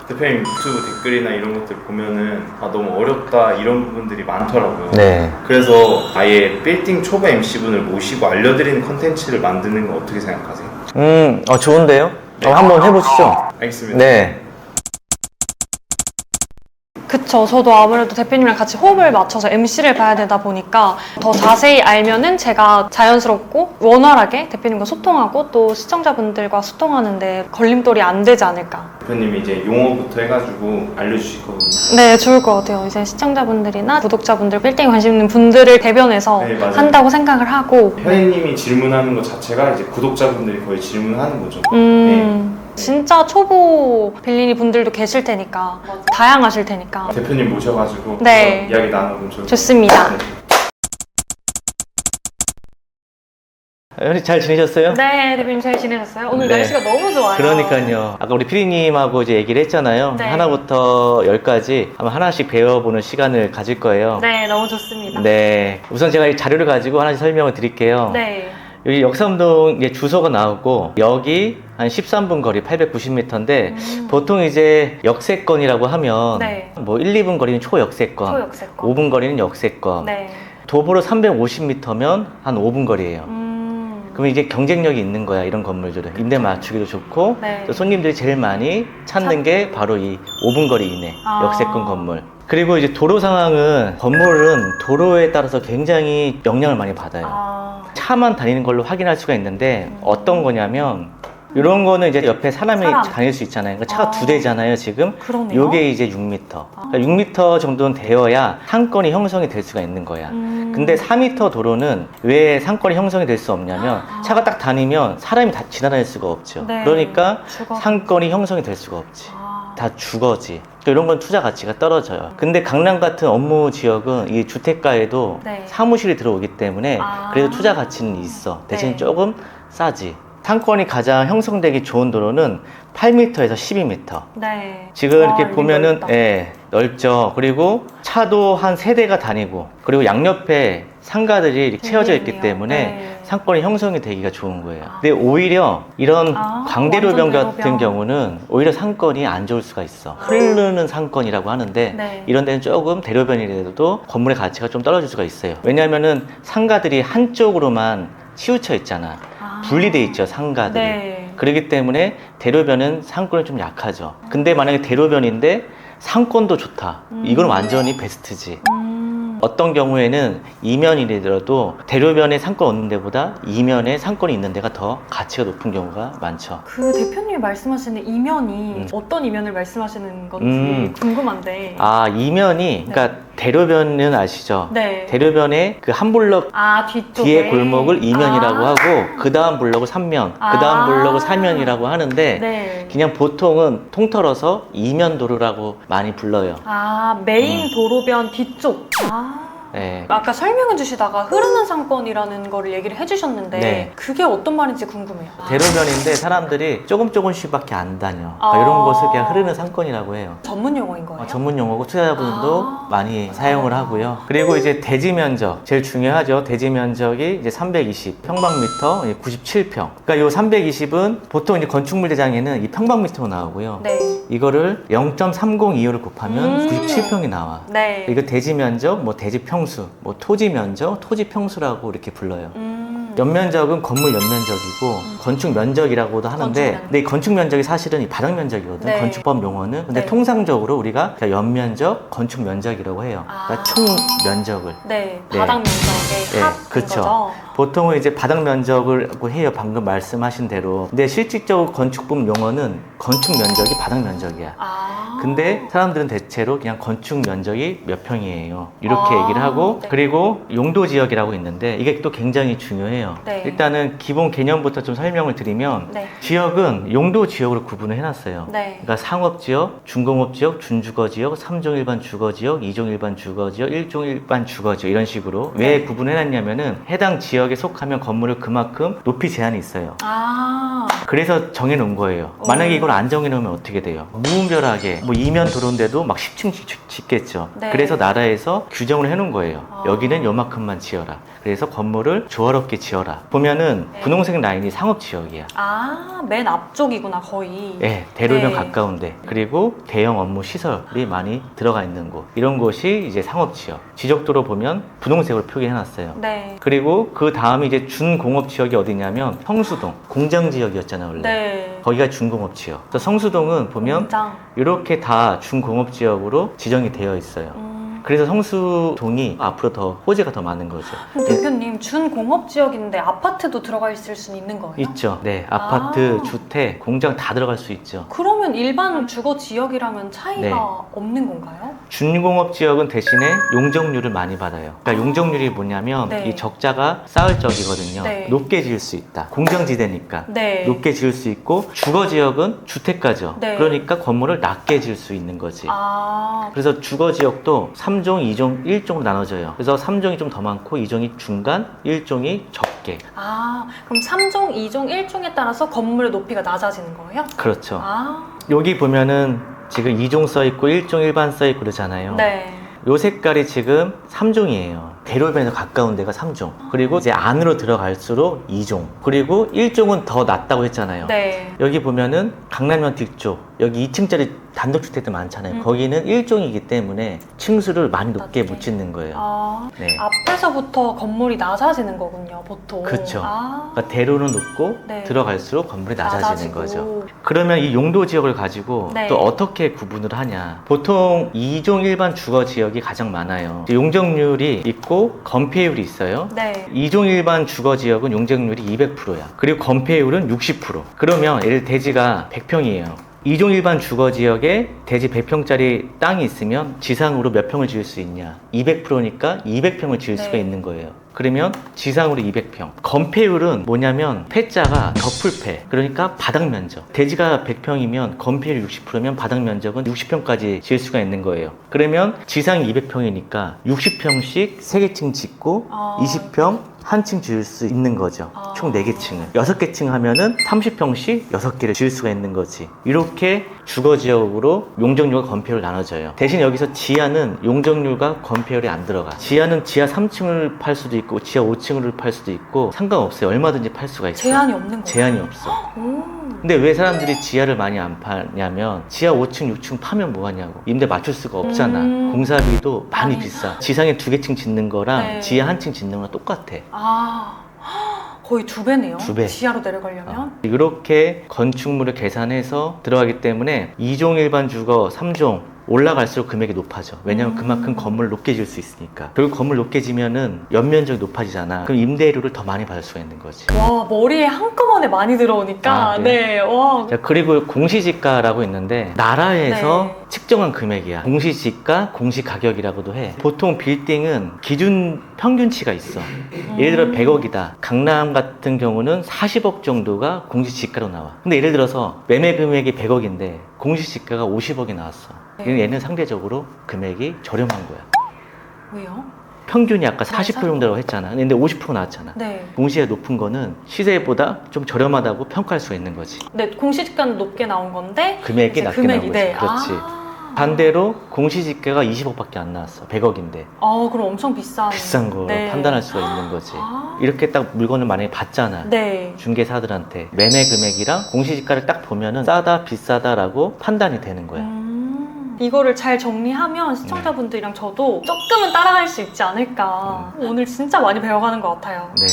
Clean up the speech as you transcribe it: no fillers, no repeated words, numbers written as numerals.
대표님 유튜브 댓글이나 이런 것들 보면은 너무 어렵다 이런 부분들이 많더라고요. 네. 그래서 아예 빌딩 초보 MC분을 모시고 알려드리는 컨텐츠를 만드는 거 어떻게 생각하세요? 좋은데요? 한번 해보시죠. 알겠습니다. 네. 그쵸. 저도 아무래도 대표님이랑 같이 호흡을 맞춰서 MC를 봐야 되다 보니까 더 자세히 알면은 제가 자연스럽고 원활하게 대표님과 소통하고 또 시청자분들과 소통하는데 걸림돌이 안 되지 않을까. 대표님이 이제 용어부터 해가지고 알려주실 거거든요. 네, 좋을 것 같아요. 이제 시청자분들이나 구독자분들, 빌딩에 관심 있는 분들을 대변해서 네, 맞아요. 한다고 생각을 하고. 현희님이 질문하는 것 자체가 이제 구독자분들이 거의 질문하는 거죠. 진짜 초보 빌리니 분들도 계실 테니까 다양하실 테니까 대표님 모셔가지고 네. 한번 이야기 나눠보면 좋을 것 좋습니다. 같아요. 현희 잘 지내셨어요? 네, 대표님 잘 지내셨어요? 오늘 네. 날씨가 너무 좋아요. 그러니까요. 아까 우리 피디님하고 이제 얘기를 했잖아요. 네. 하나부터 10까지 아마 하나씩 배워보는 시간을 가질 거예요. 네, 너무 좋습니다. 네. 우선 제가 이 자료를 가지고 하나씩 설명을 드릴게요. 네. 여기 역삼동 이제 주소가 나오고 여기 한 13분 거리 890m인데 보통 이제 역세권이라고 하면 네. 뭐 1, 2분 거리는 초역세권, 초역세권. 5분 거리는 역세권, 네. 도보로 350m면 한 5분 거리예요. 그러면 이제 경쟁력이 있는 거야, 이런 건물들은. 임대 맞추기도 좋고, 네. 또 손님들이 제일 많이 찾는 게 바로 이 5분 거리 이내 역세권 건물. 그리고 이제 도로 상황은, 건물은 도로에 따라서 굉장히 영향을 많이 받아요. 차만 다니는 걸로 확인할 수가 있는데 어떤 거냐면, 이런 거는 이제 옆에 사람이 다닐 수 있잖아요. 그러니까 차가 2대잖아요, 지금. 그러네요. 요게 이제 6m. 그러니까 6m 정도는 되어야 상권이 형성이 될 수가 있는 거야. 근데 4m 도로는 왜 상권이 형성이 될 수 없냐면, 차가 딱 다니면 사람이 다 지나다닐 수가 없죠. 네. 그러니까 죽어. 상권이 형성이 될 수가 없지. 다 죽어지. 그러니까 이런 건 투자 가치가 떨어져요. 근데 강남 같은 업무 지역은 이 주택가에도 네. 사무실이 들어오기 때문에 그래도 투자 가치는 있어. 대신 네. 조금 싸지. 상권이 가장 형성되기 좋은 도로는 8m에서 12m. 네. 지금 와, 이렇게 여기 보면은 넓다. 넓죠. 그리고 차도 한 3대가 다니고, 그리고 양옆에 상가들이 이렇게 채워져 있기 있네요. 때문에 네. 상권이 형성이 되기가 좋은 거예요. 근데 오히려 이런 광대로변 완전 같은 대로변. 경우는 오히려 상권이 안 좋을 수가 있어. 흐르는 상권이라고 하는데 네. 이런 데는 조금 대로변이라도 건물의 가치가 좀 떨어질 수가 있어요. 왜냐하면은 상가들이 한쪽으로만 치우쳐 있잖아. 분리돼 있죠, 상가들이. 네. 그렇기 때문에 대로변은 상권이 좀 약하죠. 근데 만약에 대로변인데 상권도 좋다. 이건 완전히 베스트지. 어떤 경우에는 이면이더라도 대로변에 상권 없는 데보다 이면에 상권이 있는 데가 더 가치가 높은 경우가 많죠. 그 대표님이 말씀하시는 이면이 어떤 이면을 말씀하시는 건지 궁금한데. 이면이, 그러니까 대로변은 아시죠? 네. 대로변에 그 한 블럭 뒤쪽에. 뒤에 골목을 이면이라고 하고, 그 다음 블럭을 3면, 그 다음 블럭을 4면이라고 하는데, 네. 그냥 보통은 통틀어서 이면도로라고 많이 불러요. 메인 도로변 뒤쪽. 네. 아까 설명해 주시다가 흐르는 상권이라는 거를 얘기를 해주셨는데 네. 그게 어떤 말인지 궁금해요. 대로변인데 사람들이 조금씩밖에 안 다녀. 그러니까 이런 곳을 그냥 흐르는 상권이라고 해요. 전문 용어인 거예요? 전문 용어고 투자자분도 많이 사용을 하고요. 그리고 이제 대지 면적, 제일 중요하죠. 대지 면적이 이제 320 평방미터, 97평. 그러니까 요 320은 보통 이제 건축물 대장에는 이 평방미터로 나오고요. 네. 이거를 0.302를 곱하면 97평이 나와. 네. 이거 대지 면적, 뭐 대지 평수, 뭐 토지 면적, 토지 평수라고 이렇게 불러요. 연면적은 건물 연면적이고 건축 면적이라고도 하는데, 근데 이 건축 면적이 사실은 이 바닥 면적이거든. 네. 건축법 용어는. 근데 네. 통상적으로 우리가 연면적, 건축 면적이라고 해요. 그러니까 총 면적을. 네. 네. 바닥 면적의 네, 합인 그쵸. 거죠? 보통은 이제 바닥 면적을 해요. 방금 말씀하신 대로. 근데 실질적으로 건축법 용어는 건축 면적이 바닥 면적이야. 근데 사람들은 대체로 그냥 건축 면적이 몇 평이에요, 이렇게 얘기를 하고, 네. 그리고 용도 지역이라고 있는데 이게 또 굉장히 중요해요. 네. 일단은 기본 개념부터 좀 설명을 드리면, 네. 지역은 용도 지역으로 구분을 해놨어요. 네. 그러니까 상업 지역, 중공업 지역, 준주거 지역, 3종 일반 주거 지역, 2종 일반 주거 지역, 1종 일반 주거 지역, 이런 식으로. 왜 구분해놨냐면은 해당 지역에 속하면 건물을 그만큼 높이 제한이 있어요. 그래서 정해놓은 거예요. 만약에 이걸 안 정해놓으면 어떻게 돼요? 무분별하게 뭐 이면 도로인데도 막 10층 짓겠죠. 네. 그래서 나라에서 규정을 해놓은 거예요. 아. 여기는 요만큼만 지어라. 그래서 건물을 조화롭게 지어라. 보면은 네. 분홍색 라인이 상업지역이야. 아, 맨 앞쪽이구나, 거의. 네, 대로변 네. 가까운데. 그리고 대형 업무 시설이 많이 들어가 있는 곳. 이런 곳이 이제 상업지역. 지적도로 보면 분홍색으로 표기해놨어요. 네. 그리고 그 다음에 이제 준공업지역이 어디냐면 성수동. 공장지역이었잖아요, 원래. 네. 거기가 준공업지역. 그래서 성수동은 보면 공장. 이렇게 다 준공업지역으로 지정이 되어 있어요. 그래서 성수동이 앞으로 더 호재가 더 많은 거죠. 그럼 대표님, 준공업지역인데 아파트도 들어가 있을 수는 있는 거예요? 있죠. 네, 아파트, 아. 주택, 공장 다 들어갈 수 있죠. 그러면 일반 주거 지역이랑은 차이가 네. 없는 건가요? 준공업지역은 대신에 용적률을 많이 받아요. 그러니까 용적률이 뭐냐면 네. 이 적자가 쌓을 적이거든요. 네. 높게 지을 수 있다. 공장지대니까. 네. 높게 지을 수 있고 주거지역은 주택가죠. 네. 그러니까 건물을 낮게 지을 수 있는 거지. 아, 그래서 주거지역도 3종, 2종, 1종으로 나눠져요. 그래서 3종이 좀 더 많고 2종이 중간, 1종이 적게. 아, 그럼 3종, 2종, 1종에 따라서 건물의 높이가 낮아지는 거예요? 그렇죠. 아, 여기 보면은 지금 2종 써있고 1종 일반 써있고 그러잖아요. 네. 요 색깔이 지금 3종이에요. 대로변에 가까운 데가 3종. 그리고 이제 안으로 들어갈수록 2종. 그리고 1종은 더 낮다고 했잖아요. 네. 여기 보면은 강남역 뒤쪽, 여기 2층짜리 단독주택들 많잖아요. 거기는 1종이기 때문에 층수를 많이 높게 낮게. 못 짓는 거예요. 아, 네. 앞에서부터 건물이 낮아지는 거군요, 보통. 그쵸. 아, 그러니까 대로는 높고 네. 들어갈수록 건물이 낮아지는 낮아지고. 거죠. 그러면 이 용도 지역을 가지고 네. 또 어떻게 구분을 하냐. 보통 2종 일반 주거 지역이 가장 많아요. 용적률이 있고 건폐율이 있어요. 네. 2종 일반 주거 지역은 용적률이 200%야. 그리고 건폐율은 60%. 그러면 예를 대지가 100평이에요. 2종 일반 주거 지역에 대지 100평짜리 땅이 있으면 지상으로 몇 평을 지을 수 있냐? 200%니까 200평을 지을 수가 네. 있는 거예요. 그러면 지상으로 200평. 건폐율은 뭐냐면 폐자가 더풀폐. 그러니까 바닥 면적. 대지가 100평이면 건폐율 60%면 바닥 면적은 60평까지 지을 수가 있는 거예요. 그러면 지상이 200평이니까 60평씩 3개층 짓고 아. 20평 한 층 지을 수 있는 거죠. 아. 총 4개 층을. 6개 층 하면은 30평씩 6개를 지을 수가 있는 거지. 이렇게 주거지역으로 용적률과 건폐율을 나눠져요. 대신 여기서 지하는 용적률과 건폐율이 안 들어가. 지하는 지하 3층을 팔 수도 있고 지하 5층을 팔 수도 있고 상관없어요. 얼마든지 팔 수가 있어요. 제한이 없는 거예요? 제한이 없어. 오. 근데 왜 사람들이 지하를 많이 안 파냐면 지하 5층, 6층 파면 뭐하냐고. 임대 맞출 수가 없잖아. 공사비도 많이 비싸. 지상에 2개 층 짓는 거랑 네. 지하 한 층 짓는 거랑 똑같아. 아, 거의 2배네요. 2배. 지하로 내려가려면. 이렇게 건축물을 계산해서 들어가기 때문에 2종 일반 주거, 3종 올라갈수록 금액이 높아져. 왜냐면 그만큼 건물을 높게 지을 수 있으니까. 결국 건물 높게 지면은 연면적이 높아지잖아. 그럼 임대료를 더 많이 받을 수가 있는 거지. 와, 머리에 한꺼번에 많이 들어오니까. 아, 네, 와. 자, 그리고 공시지가라고 있는데 나라에서 네. 측정한 금액이야. 공시지가, 공시가격이라고도 해. 보통 빌딩은 기준 평균치가 있어. 예를 들어 100억이다. 강남 같은 경우는 40억 정도가 공시지가로 나와. 근데 예를 들어서 매매 금액이 100억인데 공시지가가 50억이 나왔어. 네. 얘는 상대적으로 금액이 저렴한 거야. 왜요? 평균이 아까 40% 정도라고 했잖아. 근데 50% 나왔잖아. 네. 공시가 높은 거는 시세보다 좀 저렴하다고 평가할 수가 있는 거지. 네, 공시지가는 높게 나온 건데 금액이 이제 낮게 나온 거지. 네. 그렇지. 아. 반대로 공시지가가 20억밖에 안 나왔어. 100억인데. 그럼 엄청 비싼. 비싼 거 네. 판단할 수가 있는 거지. 아. 이렇게 딱 물건을 만약에 받잖아. 네. 중개사들한테 매매 금액이랑 공시지가를 딱 보면은 싸다 비싸다라고 판단이 되는 거야. 이거를 잘 정리하면 시청자분들이랑 저도 조금은 따라갈 수 있지 않을까. 오늘 진짜 많이 배워가는 것 같아요. 네.